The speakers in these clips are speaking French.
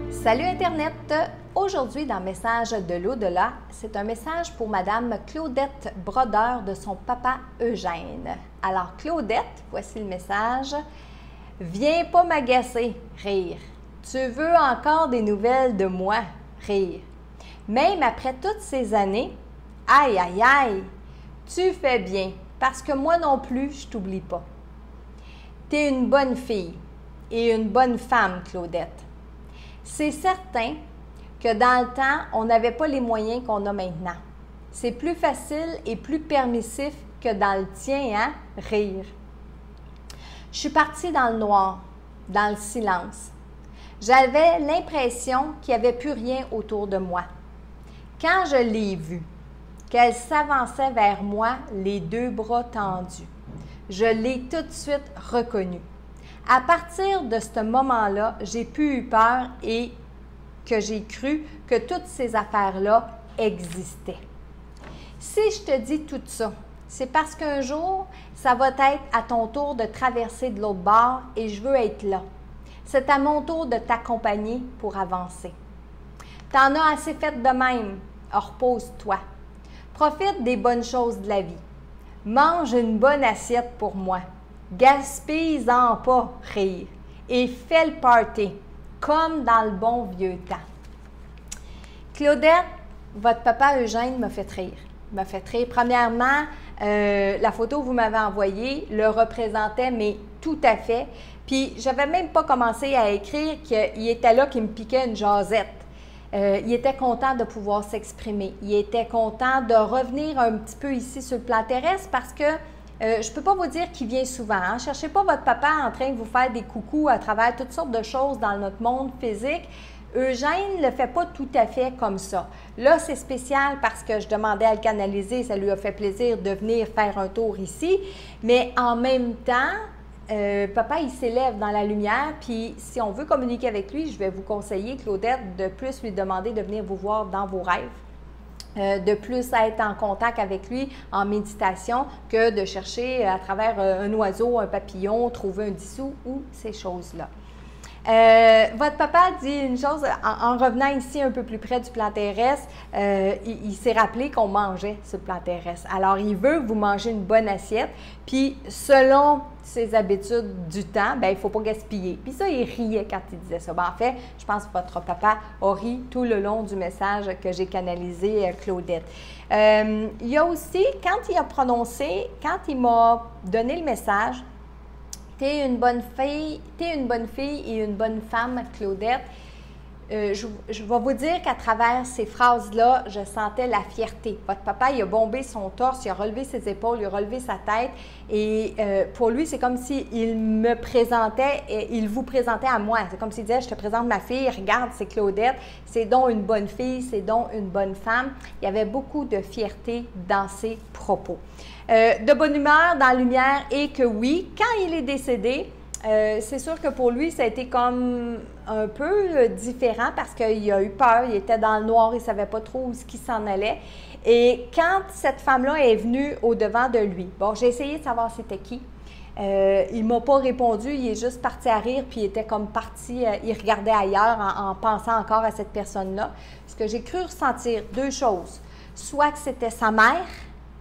Salut Internet! Aujourd'hui, dans Message de l'au-delà, c'est un message pour Madame Claudette Brodeur de son papa Eugène. Alors Claudette, voici le message. « Viens pas m'agacer, rire. Tu veux encore des nouvelles de moi, rire. Même après toutes ces années, aïe aïe aïe, tu fais bien, parce que moi non plus, je t'oublie pas. T'es une bonne fille et une bonne femme, Claudette. C'est certain que dans le temps, on n'avait pas les moyens qu'on a maintenant. C'est plus facile et plus permissif que dans le tien, hein? Rire. Je suis partie dans le noir, dans le silence. J'avais l'impression qu'il n'y avait plus rien autour de moi. Quand je l'ai vue, qu'elle s'avançait vers moi, les deux bras tendus, je l'ai tout de suite reconnue. À partir de ce moment-là, j'ai plus eu peur et que j'ai cru que toutes ces affaires-là existaient. Si je te dis tout ça, c'est parce qu'un jour, ça va être à ton tour de traverser de l'autre bord et je veux être là. C'est à mon tour de t'accompagner pour avancer. T'en as assez fait de même, repose-toi. Profite des bonnes choses de la vie. Mange une bonne assiette pour moi. Gaspille-en pas, rire, et fais le party, comme dans le bon vieux temps. Claudette, votre papa Eugène m'a fait rire. M'a fait rire. Premièrement, la photo que vous m'avez envoyée le représentait, mais tout à fait. Puis, j'avais même pas commencé à écrire qu'il était là, qu'il me piquait une jasette. Il était content de pouvoir s'exprimer. Il était content de revenir un petit peu ici sur le plan terrestre parce que je ne peux pas vous dire qu'il vient souvent. Hein? Cherchez pas votre papa en train de vous faire des coucous à travers toutes sortes de choses dans notre monde physique. Eugène ne le fait pas tout à fait comme ça. Là, c'est spécial parce que je demandais à le canaliser. Ça lui a fait plaisir de venir faire un tour ici. Mais en même temps, papa, il s'élève dans la lumière. Puis, si on veut communiquer avec lui, je vais vous conseiller, Claudette, de plus lui demander de venir vous voir dans vos rêves. De plus être en contact avec lui en méditation que de chercher à travers un oiseau, un papillon, trouver un dissous ou ces choses-là. Votre papa dit une chose, en revenant ici un peu plus près du plan terrestre, il s'est rappelé qu'on mangeait sur le plan terrestre. Alors, il veut que vous mangez une bonne assiette, puis selon ses habitudes du temps, ben il ne faut pas gaspiller. Puis ça, il riait quand il disait ça. Ben, en fait, je pense que votre papa a ri tout le long du message que j'ai canalisé, Claudette. Il y a aussi, quand il a prononcé, quand il m'a donné le message, t'es une bonne fille et une bonne femme, Claudette. Je vais vous dire qu'à travers ces phrases-là, je sentais la fierté. Votre papa, il a bombé son torse, il a relevé ses épaules, il a relevé sa tête. Et pour lui, c'est comme s'il me présentait, il vous présentait à moi. C'est comme s'il disait, je te présente ma fille, regarde, c'est Claudette, c'est donc une bonne fille, c'est donc une bonne femme. Il y avait beaucoup de fierté dans ses propos. De bonne humeur, dans la lumière, et que oui, quand il est décédé, c'est sûr que pour lui, ça a été comme un peu différent parce qu'il a eu peur, il était dans le noir, il ne savait pas trop où ce qui s'en allait. Et quand cette femme-là est venue au-devant de lui, bon, j'ai essayé de savoir c'était qui. Il ne m'a pas répondu, il est juste parti à rire, puis il était comme parti, il regardait ailleurs en pensant encore à cette personne-là. Ce que j'ai cru ressentir, deux choses, soit que c'était sa mère,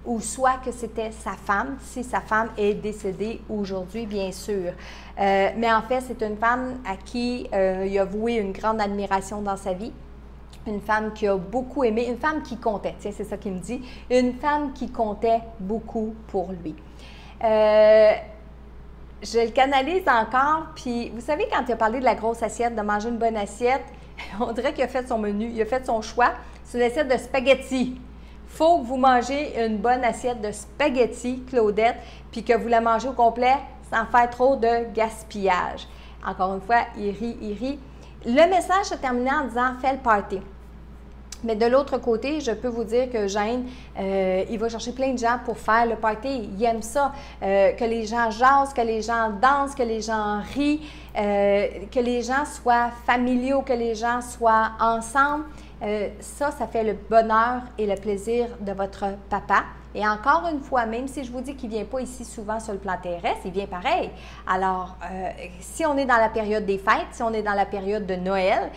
ou soit que c'était sa femme, si sa femme est décédée aujourd'hui, bien sûr. Mais en fait, c'est une femme à qui il a voué une grande admiration dans sa vie, une femme qui a beaucoup aimé, une femme qui comptait, tiens, c'est ça qu'il me dit, une femme qui comptait beaucoup pour lui. Je le canalise encore, puis vous savez, quand il a parlé de la grosse assiette, de manger une bonne assiette, on dirait qu'il a fait son menu, il a fait son choix, c'est une assiette de spaghettis. Il faut que vous mangez une bonne assiette de spaghettis, Claudette, puis que vous la mangez au complet sans faire trop de gaspillage. Encore une fois, il rit, il rit. Le message se terminait en disant « fais le party ». Mais de l'autre côté, je peux vous dire que Eugène, il va chercher plein de gens pour faire le party. Il aime ça, que les gens jasent, que les gens dansent, que les gens rient, que les gens soient familiaux, que les gens soient ensemble. Ça fait le bonheur et le plaisir de votre papa. Et encore une fois, même si je vous dis qu'il ne vient pas ici souvent sur le plan terrestre, il vient pareil. Alors, si on est dans la période des fêtes, si on est dans la période de Noël,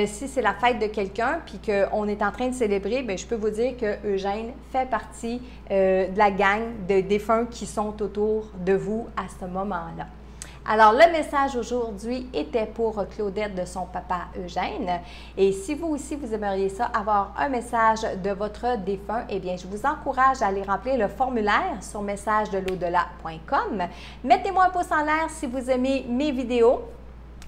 si c'est la fête de quelqu'un puis qu'on est en train de célébrer, bien, je peux vous dire que Eugène fait partie de la gang de défunts qui sont autour de vous à ce moment-là. Alors, le message aujourd'hui était pour Claudette de son papa Eugène. Et si vous aussi, vous aimeriez ça, avoir un message de votre défunt, eh bien, je vous encourage à aller remplir le formulaire sur messagedelau-delà.com. Mettez-moi un pouce en l'air si vous aimez mes vidéos.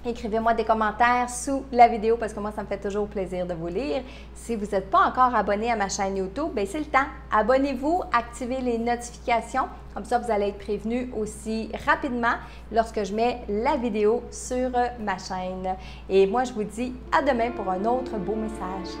Écrivez-moi des commentaires sous la vidéo parce que moi, ça me fait toujours plaisir de vous lire. Si vous n'êtes pas encore abonné à ma chaîne YouTube, bien, c'est le temps. Abonnez-vous, activez les notifications. Comme ça, vous allez être prévenu aussi rapidement lorsque je mets la vidéo sur ma chaîne. Et moi, je vous dis à demain pour un autre beau message.